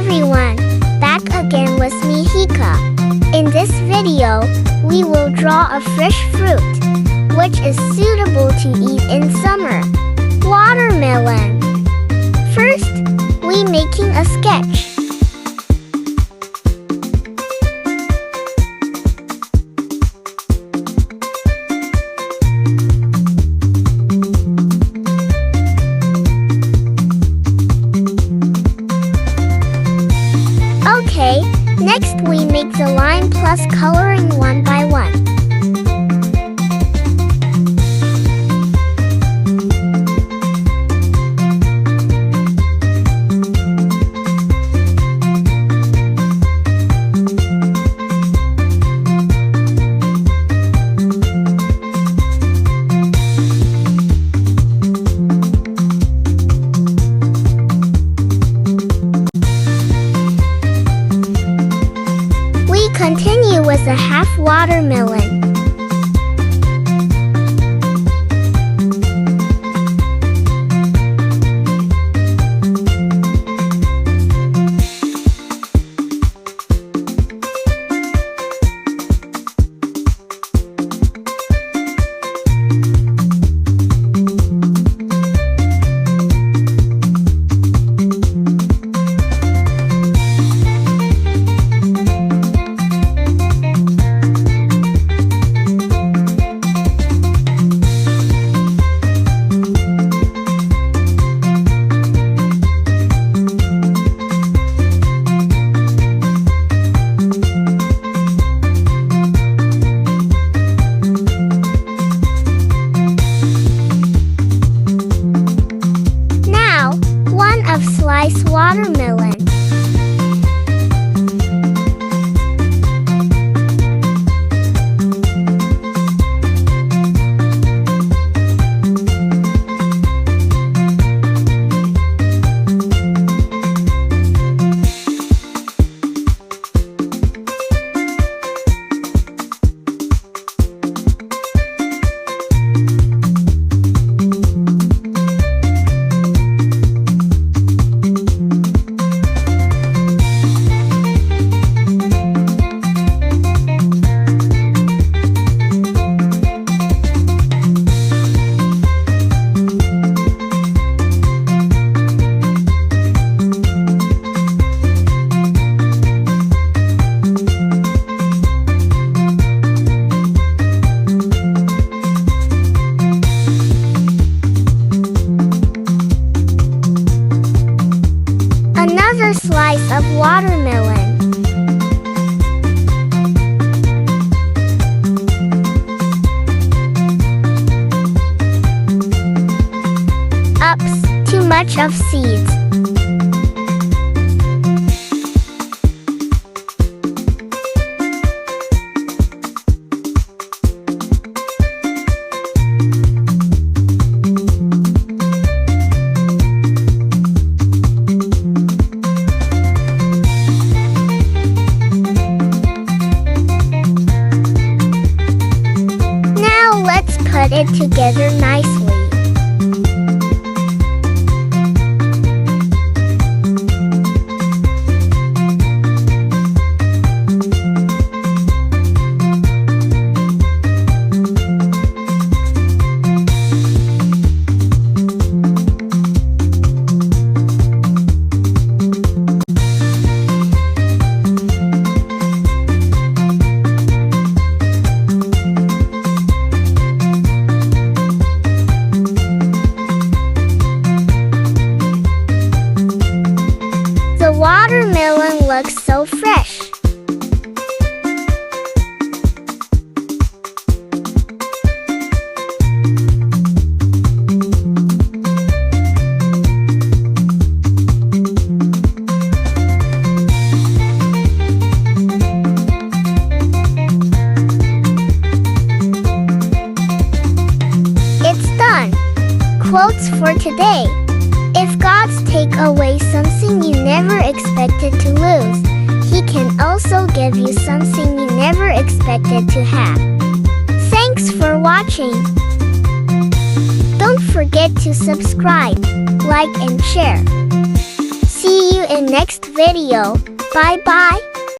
everyone, back again with me Hika. In this video, we will draw a fresh fruit, which is suitable to eat in summer. Watermelon. First, we making a sketch. Okay, next we make the line plus coloring one by one. Continue with a half watermelon. Slice watermelon. Another slice of watermelon. Oops, too much of seeds. Put it together nicely. Watermelon looks so fresh. It's done. Quotes for today. If God's take away something you never expected to lose, He can also give you something you never expected to have. Thanks for watching. Don't forget to subscribe, like and share. See you in next video. Bye bye.